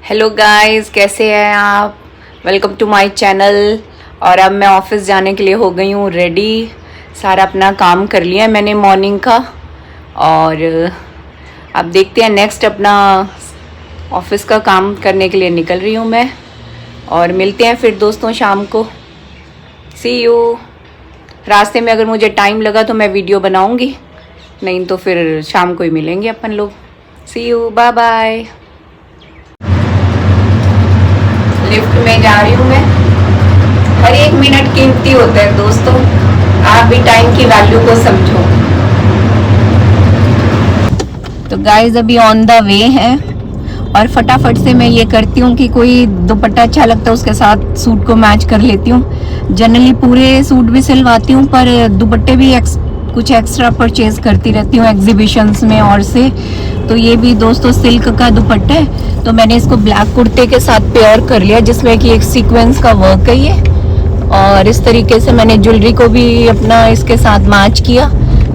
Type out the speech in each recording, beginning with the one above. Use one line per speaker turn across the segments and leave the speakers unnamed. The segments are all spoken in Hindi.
हेलो गाइस, कैसे हैं आप। Welcome to my channel. और अब मैं ऑफिस जाने के लिए हो गई हूँ रेडी। सारा अपना काम कर लिया है मैंने मॉर्निंग का। और अब देखते हैं नेक्स्ट अपना ऑफिस का काम करने के लिए निकल रही हूँ मैं। और मिलते हैं फिर दोस्तों शाम को। सी यू। रास्ते में अगर मुझे टाइम लगा तो मैं वीडियो बनाऊँगी, नहीं तो फिर शाम को ही मिलेंगे अपन लोग। सी यू, बाय बाय। लिफ्ट में जा रही हूँ मैं। हर एक मिनट कीमती होता है दोस्तों, आप भी टाइम की वैल्यू को समझो। तो गाइस अभी ऑन द वे है और फटाफट से मैं ये करती हूँ कि कोई दुपट्टा अच्छा लगता है उसके साथ सूट को मैच कर लेती हूँ। जनरली पूरे सूट भी सिलवाती हूँ पर दुपट्टे भी कुछ एक्स्ट्रा परचेज करती रहती हूँ एग्जीबिशंस में और से। तो ये भी दोस्तों सिल्क का दुपट्टा है, तो मैंने इसको ब्लैक कुर्ते के साथ पेयर कर लिया जिसमें कि एक सीक्वेंस का वर्क है ये। और इस तरीके से मैंने ज्वेलरी को भी अपना इसके साथ मैच किया,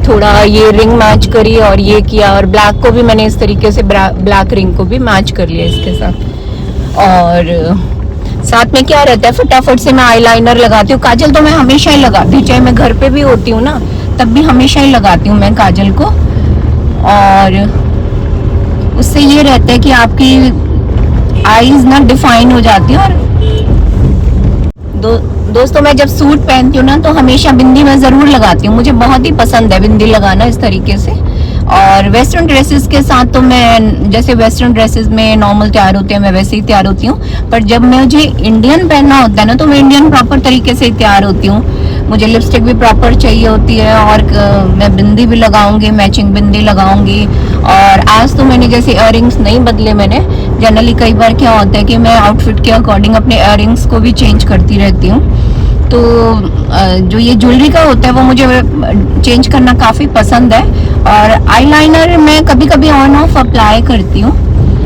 थोड़ा ये रिंग मैच करी और ये किया। और ब्लैक को भी मैंने इस तरीके से ब्लैक रिंग को भी मैच कर लिया इसके साथ। और साथ में क्या रहता है, फटाफट से मैं आईलाइनर लगाती हूँ। काजल तो मैं हमेशा ही लगाती हूँ, चाहे मैं घर पे भी होती हूँ ना तब भी हमेशा ही लगाती हूँ मैं काजल को। और उससे ये रहता है कि आपकी आईज ना डिफाइन हो जाती है। और दोस्तों मैं जब सूट पहनती हूँ ना तो हमेशा बिंदी मैं जरूर लगाती हूँ, मुझे बहुत ही पसंद है बिंदी लगाना इस तरीके से। और वेस्टर्न ड्रेसेस के साथ तो मैं जैसे वेस्टर्न ड्रेसेस में नॉर्मल तैयार होती है मैं वैसे ही तैयार होती हूँ, पर जब मुझे इंडियन पहनना होता है ना तो मैं इंडियन प्रॉपर तरीके से तैयार होती हूँ। मुझे लिपस्टिक भी प्रॉपर चाहिए होती है और मैं बिंदी भी लगाऊंगी, मैचिंग बिंदी लगाऊंगी। और आज तो मैंने जैसे इयररिंग्स नहीं बदले मैंने। जनरली कई बार क्या होता है कि मैं आउटफिट के अकॉर्डिंग अपने इयररिंग्स को भी चेंज करती रहती हूँ। तो जो ये ज्वेलरी का होता है वो मुझे चेंज करना काफ़ी पसंद है। और आईलाइनर मैं कभी कभी ऑन ऑफ अप्लाई करती हूँ।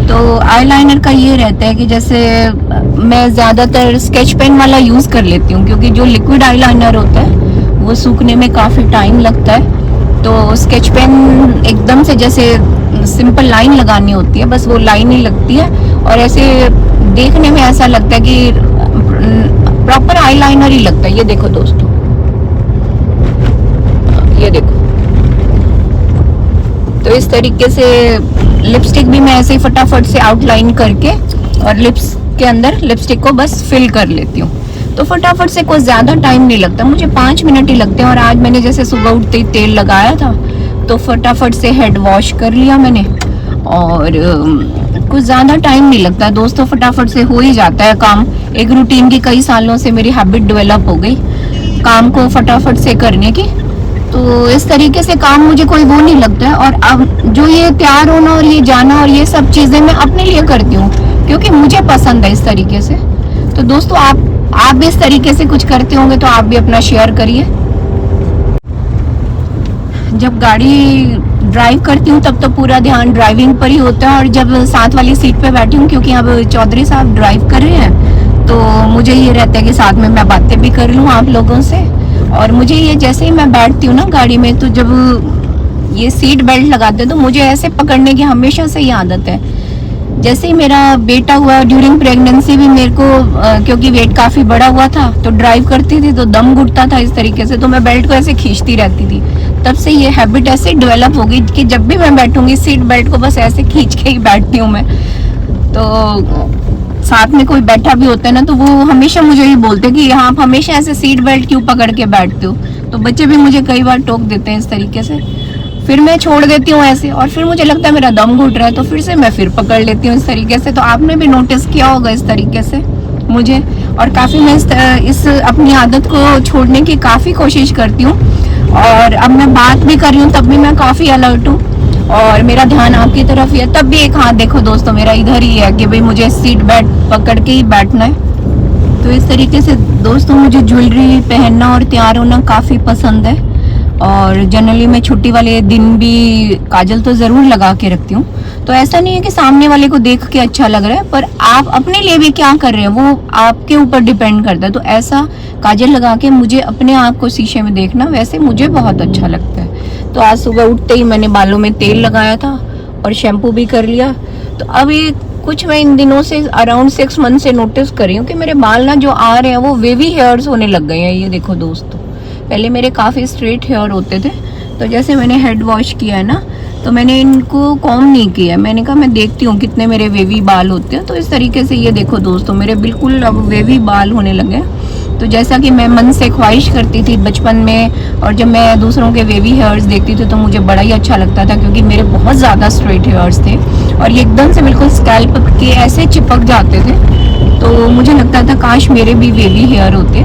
तो आईलाइनर का ये रहता है कि जैसे मैं ज़्यादातर स्केच पेन वाला यूज़ कर लेती हूँ, क्योंकि जो लिक्विड आईलाइनर होता है वो सूखने में काफ़ी टाइम लगता है। तो स्केच पेन एकदम से जैसे सिंपल लाइन लगानी होती है, बस वो लाइन ही लगती है और ऐसे देखने में ऐसा लगता है कि प्रॉपर आईलाइनर ही लगता है। ये देखो दोस्तों, ये देखो। तो इस तरीके से लिपस्टिक भी मैं ऐसे ही फटाफट से आउटलाइन करके और लिप्स के अंदर लिपस्टिक को बस फिल कर लेती हूँ। तो फटाफट से कोई ज़्यादा टाइम नहीं लगता, मुझे 5 मिनट ही लगते हैं। और आज मैंने जैसे सुबह उठते ही तेल लगाया था तो फटाफट से हेड वॉश कर लिया मैंने। और कुछ ज़्यादा टाइम नहीं लगता दोस्तों, फटाफट से हो ही जाता है काम। एक रूटीन की कई सालों से मेरी हैबिट डेवलप हो गई काम को फटाफट से करने की। तो इस तरीके से काम मुझे कोई वो नहीं लगता है। और अब जो ये तैयार होना और ये जाना और ये सब चीज़ें मैं अपने लिए करती हूँ क्योंकि मुझे पसंद है इस तरीके से। तो दोस्तों आप भी इस तरीके से कुछ करते होंगे तो आप भी अपना शेयर करिए। जब गाड़ी ड्राइव करती हूँ तब तो पूरा ध्यान ड्राइविंग पर ही होता है। और जब साथ वाली सीट पे बैठी हूँ, क्योंकि अब चौधरी साहब ड्राइव कर रहे हैं, तो मुझे ये रहता है कि साथ में मैं बातें भी कर लूँ आप लोगों से। और मुझे ये जैसे ही मैं बैठती हूँ ना गाड़ी में, तो जब ये सीट बेल्ट लगाते हैं तो मुझे ऐसे पकड़ने की हमेशा से ही आदत है। जैसे ही मेरा बेटा हुआ ड्यूरिंग प्रेगनेंसी भी मेरे को क्योंकि वेट काफ़ी बड़ा हुआ था तो ड्राइव करती थी तो दम घुटता था इस तरीके से, तो मैं बेल्ट को ऐसे खींचती रहती थी। तब से ये हैबिट ऐसे डेवलप हो गई कि जब भी मैं बैठूंगी सीट बेल्ट को बस ऐसे खींच के ही बैठती हूँ मैं। तो साथ में कोई बैठा भी होता है ना तो वो हमेशा मुझे ये बोलते हैं कि आप हमेशा ऐसे सीट बेल्ट क्यों पकड़ के बैठते हो। तो बच्चे भी मुझे कई बार टोक देते हैं इस तरीके से। फिर मैं छोड़ देती हूँ ऐसे और फिर मुझे लगता है मेरा दम घुट रहा है तो फिर से मैं फिर पकड़ लेती हूँ इस तरीके से। तो आपने भी नोटिस किया होगा इस तरीके से मुझे। और काफ़ी मैं इस अपनी आदत को छोड़ने की काफ़ी कोशिश करती हूँ। और अब मैं बात भी कर रही हूँ तब भी मैं काफ़ी अलर्ट हूँ और मेरा ध्यान आपकी तरफ ही है। तब भी एक हाथ देखो दोस्तों मेरा इधर ही है कि भाई मुझे सीट बेल्ट पकड़ के ही बैठना है। तो इस तरीके से दोस्तों मुझे ज्वेलरी पहनना और तैयार होना काफ़ी पसंद है। और जनरली मैं छुट्टी वाले दिन भी काजल तो ज़रूर लगा के रखती हूँ। तो ऐसा नहीं है कि सामने वाले को देख के अच्छा लग रहा है, पर आप अपने लिए भी क्या कर रहे हैं वो आपके ऊपर डिपेंड करता है। तो ऐसा काजल लगा के मुझे अपने आप को शीशे में देखना वैसे मुझे बहुत अच्छा लगता है। तो आज सुबह उठते ही मैंने बालों में तेल लगाया था और शैम्पू भी कर लिया। तो अब ये कुछ मैं इन दिनों से अराउंड 6 मंथ से नोटिस कर रही हूँ कि मेरे बाल ना जो आ रहे हैं वो वेवी हेयर्स होने लग गए हैं। ये देखो दोस्तों, पहले मेरे काफ़ी स्ट्रेट हेयर होते थे, तो जैसे मैंने हेड वॉश किया है ना, तो मैंने इनको कॉम नहीं किया। मैंने कहा मैं देखती हूँ कितने मेरे वेवी बाल होते हैं। तो इस तरीके से ये देखो दोस्तों, मेरे बिल्कुल अब वेवी बाल होने लगे हैं। तो जैसा कि मैं मन से ख्वाहिश करती थी बचपन में, और जब मैं दूसरों के वेवी हेयर्स देखती थी तो मुझे बड़ा ही अच्छा लगता था, क्योंकि मेरे बहुत ज़्यादा स्ट्रेट हेयर्स थे और ये एकदम से बिल्कुल स्कैल्प के ऐसे चिपक जाते थे। तो मुझे लगता था काश मेरे भी वेवी हेयर होते।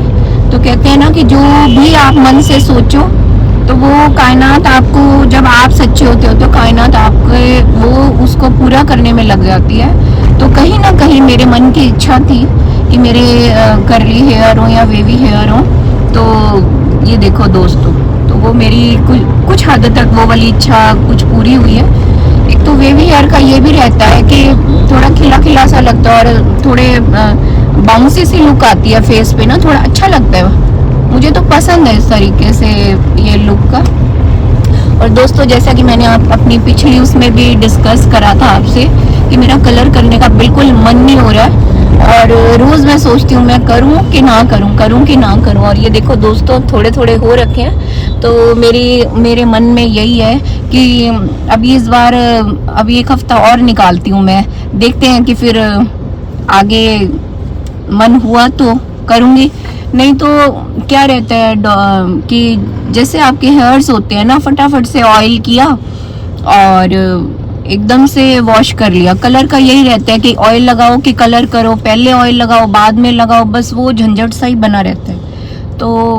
तो कहते हैं ना कि जो भी आप मन से सोचो तो वो कायनात आपको, जब आप सच्चे होते हो तो कायनात आपके वो उसको पूरा करने में लग जाती है। तो कहीं ना कहीं मेरे मन की इच्छा थी कि मेरे कर्ली हेयर हो या वेवी हेयर हो। तो ये देखो दोस्तों, तो वो मेरी कुछ हद तक वो वाली इच्छा कुछ पूरी हुई है। एक तो वेवी हेयर का ये भी रहता है कि थोड़ा खिला खिला सा लगता है और थोड़े बाउंसी सी लुक आती है फेस पे ना, थोड़ा अच्छा लगता है। मुझे तो पसंद है इस तरीके से ये लुक का। और दोस्तों, जैसा कि मैंने अपनी पिछली उसमें भी डिस्कस करा था आपसे कि मेरा कलर करने का बिल्कुल मन नहीं हो रहा है, और रोज मैं सोचती हूँ मैं करूँ कि ना करूँ, करूँ कि ना करूँ। और ये देखो दोस्तों, थोड़े थोड़े हो रखे हैं। तो मेरे मन में यही है कि अभी इस बार अभी एक हफ्ता और निकालती हूँ मैं, देखते हैं कि फिर आगे मन हुआ तो करूँगी, नहीं तो क्या रहता है कि जैसे आपके हेयर्स होते हैं ना, फटाफट से ऑयल किया और एकदम से वॉश कर लिया। कलर का यही रहता है कि ऑयल लगाओ कि कलर करो, पहले ऑयल लगाओ बाद में लगाओ, बस वो झंझट सा ही बना रहता है। तो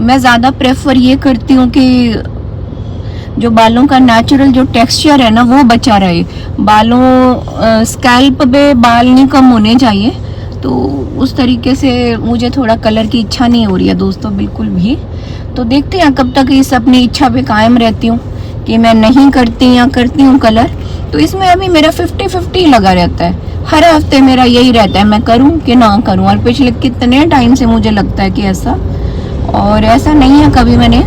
मैं ज़्यादा प्रेफर ये करती हूँ कि जो बालों का नेचुरल जो टेक्सचर है ना वो बचा रहे। बालों स्कैल्प पे बाल नहीं कम होने चाहिए, तो उस तरीके से मुझे थोड़ा कलर की इच्छा नहीं हो रही है दोस्तों बिल्कुल भी। तो देखते हैं कब तक इस अपनी इच्छा पे कायम रहती हूँ कि मैं नहीं करती या करती हूँ कलर। तो इसमें अभी मेरा 50-50 लगा रहता है। हर हफ्ते मेरा यही रहता है मैं करूँ कि ना करूँ, और पिछले कितने टाइम से मुझे लगता है कि ऐसा, और ऐसा नहीं है कभी मैंने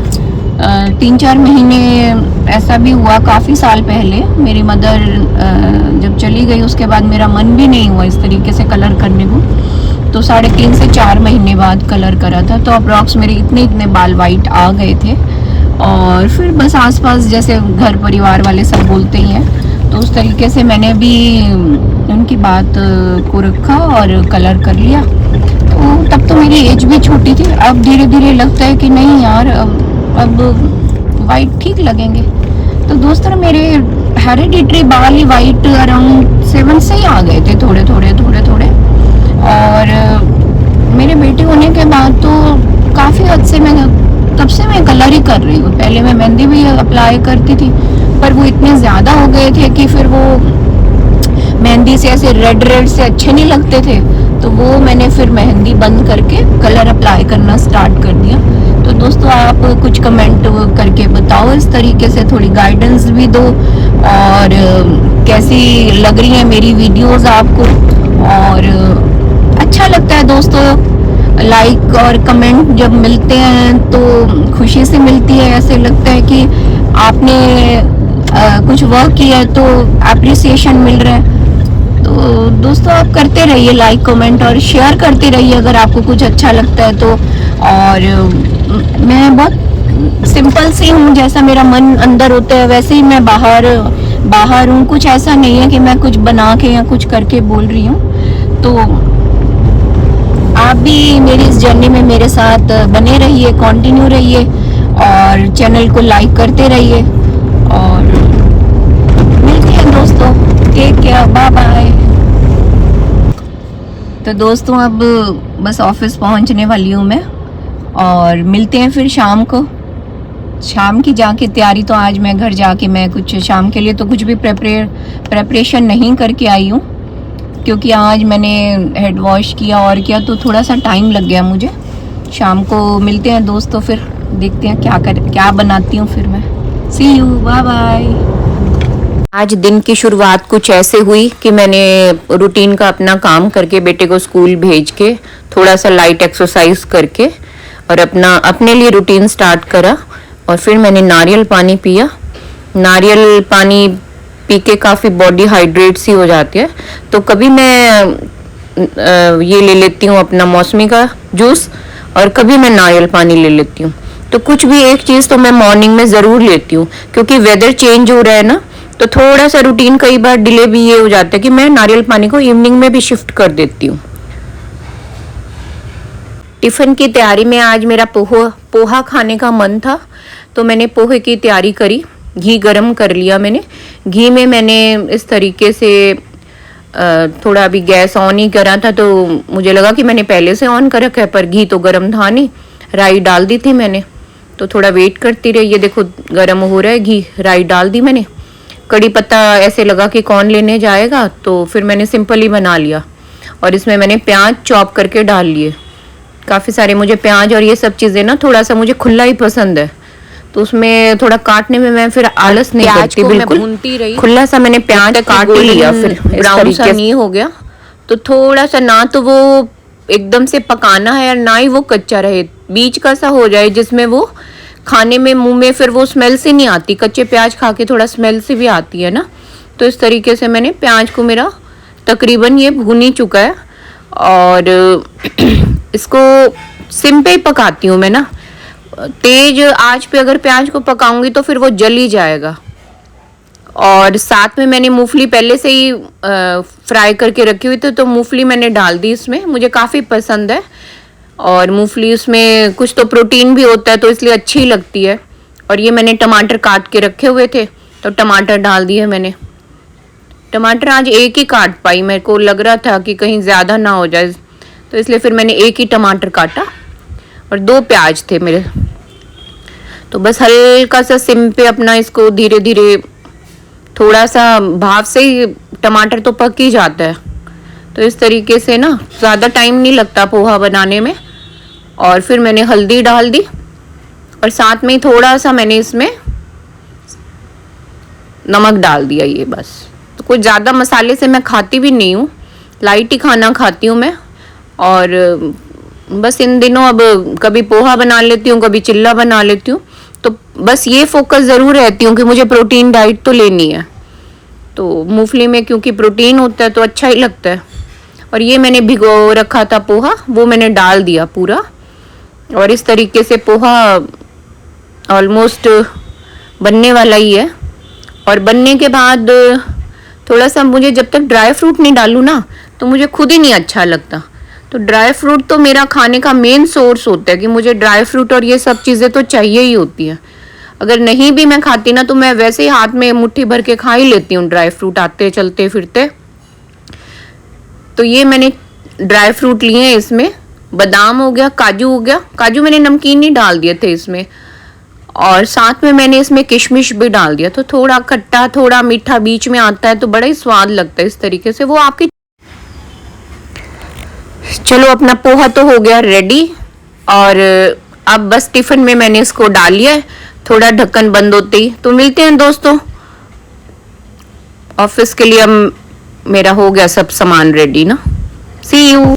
3-4 महीने ऐसा भी हुआ काफ़ी साल पहले। मेरी मदर जब चली गई उसके बाद मेरा मन भी नहीं हुआ इस तरीके से कलर करने को, तो 3.5 से 4 महीने बाद कलर करा था। तो अप्रॉक्स मेरे इतने बाल वाइट आ गए थे, और फिर बस आसपास जैसे घर परिवार वाले सब बोलते ही हैं, तो उस तरीके से मैंने भी उनकी बात को रखा और कलर कर लिया। तो तब तो मेरी एज भी छोटी थी, अब धीरे धीरे लगता है कि नहीं यार अब वाइट ठीक लगेंगे। तो दोस्तों, मेरे हेरिडिटरी बाल ही वाइट अराउंड 7 से ही आ गए थे, थोड़े थोड़े। और मेरे बेटे होने के बाद तो काफ़ी हद से तब से मैं कलर ही कर रही हूँ। पहले मैं मेहंदी भी अप्लाई करती थी, पर वो इतने ज़्यादा हो गए थे कि फिर वो मेहंदी से ऐसे रेड से अच्छे नहीं लगते थे, तो वो मैंने फिर मेहंदी बंद करके कलर अप्लाई करना स्टार्ट कर दिया। तो दोस्तों, आप कुछ कमेंट करके बताओ, इस तरीके से थोड़ी गाइडेंस भी दो, और कैसी लग रही है मेरी वीडियोस आपको। और अच्छा लगता है दोस्तों, लाइक और कमेंट जब मिलते हैं तो खुशी से मिलती है। ऐसे लगता है कि आपने कुछ वर्क किया है तो अप्रिसिएशन मिल रहा है। तो दोस्तों, आप करते रहिए लाइक कमेंट और शेयर करते रहिए अगर आपको कुछ अच्छा लगता है तो। और मैं बहुत सिंपल सी हूँ, जैसा मेरा मन अंदर होता है वैसे ही मैं बाहर हूँ। कुछ ऐसा नहीं है कि मैं कुछ बना के या कुछ करके बोल रही हूँ। तो आप भी मेरी इस जर्नी में मेरे साथ बने रहिए, कंटिन्यू रहिए, और चैनल को लाइक करते रहिए। और मिलते हैं दोस्तों, टेक केयर, बाय बाय। तो दोस्तों, अब बस ऑफिस पहुंचने वाली हूँ मैं, और मिलते हैं फिर शाम को। शाम की जाके तैयारी, तो आज मैं घर जाके मैं कुछ शाम के लिए तो कुछ भी प्रेपरेशन नहीं करके आई हूँ, क्योंकि आज मैंने हेड वॉश किया और किया तो थोड़ा सा टाइम लग गया मुझे। शाम को मिलते हैं दोस्तों, फिर देखते हैं क्या बनाती हूँ फिर मैं। सी यू, बाय बाय। आज दिन की शुरुआत कुछ ऐसे हुई कि मैंने रूटीन का अपना काम करके बेटे को स्कूल भेज के थोड़ा सा लाइट एक्सरसाइज करके और अपने लिए रूटीन स्टार्ट करा। और फिर मैंने नारियल पानी पिया। नारियल पानी पी के काफ़ी बॉडी हाइड्रेट सी हो जाती है। तो कभी मैं ये ले लेती हूँ अपना मौसमी का जूस, और कभी मैं नारियल पानी ले लेती हूँ। तो कुछ भी एक चीज़ तो मैं मॉर्निंग में ज़रूर लेती हूँ, क्योंकि वेदर चेंज हो रहा है ना, तो थोड़ा सा रूटीन कई बार डिले भी ये हो जाता है कि मैं नारियल पानी को इवनिंग में भी शिफ्ट कर देती हूँ। टिफ़िन की तैयारी में आज मेरा पोहा खाने का मन था, तो मैंने पोहे की तैयारी करी। घी गरम कर लिया मैंने। घी में मैंने इस तरीके से थोड़ा अभी गैस ऑन ही करा था, तो मुझे लगा कि मैंने पहले से ऑन कर रखा है, पर घी तो गरम था नहीं। राई डाल दी थी मैंने, तो थोड़ा वेट करती रही। ये देखो गरम हो रहा है घी, राई डाल दी मैंने। कड़ी पत्ता ऐसे लगा कि कौन लेने जाएगा, तो फिर मैंने सिंपल ही बना लिया। और इसमें मैंने प्याज चॉप करके डाल लिए, काफ़ी सारे। मुझे प्याज और ये सब चीज़ें ना थोड़ा सा मुझे खुला ही पसंद है, तो उसमें थोड़ा काटने में मैं फिर आलस नहीं करती, बिल्कुल भूनती रही। खुला सा मैंने प्याज काट लिया, फिर ब्राउन सा नहीं हो गया। तो थोड़ा सा ना तो वो एकदम से पकाना है और ना ही वो कच्चा रहे, बीच का सा हो जाए, जिसमें वो खाने में मुंह में फिर वो स्मेल से नहीं आती। कच्चे प्याज खा के थोड़ा स्मेल से भी आती है ना। तो इस तरीके से मैंने प्याज को, मेरा तकरीबन ये भून ही चुका है, और इसको सिम पे ही पकाती हूँ मैं ना। तेज आंच पे अगर प्याज को पकाऊंगी तो फिर वो जल ही जाएगा। और साथ में मैंने मूंगफली पहले से ही फ्राई करके रखी हुई थी, तो मूंगफली मैंने डाल दी इसमें। मुझे काफ़ी पसंद है, और मूंगफली उसमें कुछ तो प्रोटीन भी होता है, तो इसलिए अच्छी लगती है। और ये मैंने टमाटर काट के रखे हुए थे, तो टमाटर डाल दिए मैंने। टमाटर आज एक ही काट पाई, मेरे को लग रहा था कि कहीं ज़्यादा ना हो जाए, तो इसलिए फिर मैंने एक ही टमाटर काटा, और 2 प्याज थे मेरे। तो बस हल्का सा सिम पे अपना इसको धीरे धीरे, थोड़ा सा भाप से ही टमाटर तो पक ही जाता है, तो इस तरीके से ना ज़्यादा टाइम नहीं लगता पोहा बनाने में। और फिर मैंने हल्दी डाल दी, और साथ में ही थोड़ा सा मैंने इसमें नमक डाल दिया, ये बस। तो कुछ ज़्यादा मसाले से मैं खाती भी नहीं हूँ, लाइट ही खाना खाती हूँ मैं। और बस इन दिनों अब कभी पोहा बना लेती हूँ, कभी चिल्ला बना लेती हूँ, तो बस ये फोकस ज़रूर रहती हूँ कि मुझे प्रोटीन डाइट तो लेनी है। तो मूंगफली में क्योंकि प्रोटीन होता है तो अच्छा ही लगता है। और ये मैंने भिगो रखा था पोहा, वो मैंने डाल दिया पूरा, और इस तरीके से पोहा ऑलमोस्ट बनने वाला ही है। और बनने के बाद थोड़ा सा, मुझे जब तक ड्राई फ्रूट नहीं डालूँ ना, तो मुझे खुद ही नहीं अच्छा लगता। तो ड्राई फ्रूट तो मेरा खाने का मेन सोर्स होता है, कि मुझे ड्राई फ्रूट और ये सब चीज़ें तो चाहिए ही होती हैं। अगर नहीं भी मैं खाती ना, तो मैं वैसे ही हाथ में मुट्ठी भर के खा ही लेती हूँ ड्राई फ्रूट, आते चलते फिरते। तो ये मैंने ड्राई फ्रूट लिए हैं, इसमें बादाम हो गया, काजू हो गया। काजू मैंने नमकीन ही डाल दिए थे इसमें, और साथ में मैंने इसमें किशमिश भी डाल दिया। तो थोड़ा खट्टा थोड़ा मीठा बीच में आता है, तो बड़ा ही स्वाद लगता है इस तरीके से। वो आपकी, चलो अपना पोहा तो हो गया रेडी, और अब बस टिफिन में मैंने इसको डाल लिया है, थोड़ा ढक्कन बंद होते ही। तो मिलते हैं दोस्तों, ऑफिस के लिए अब मेरा हो गया सब सामान रेडी ना। सी यू।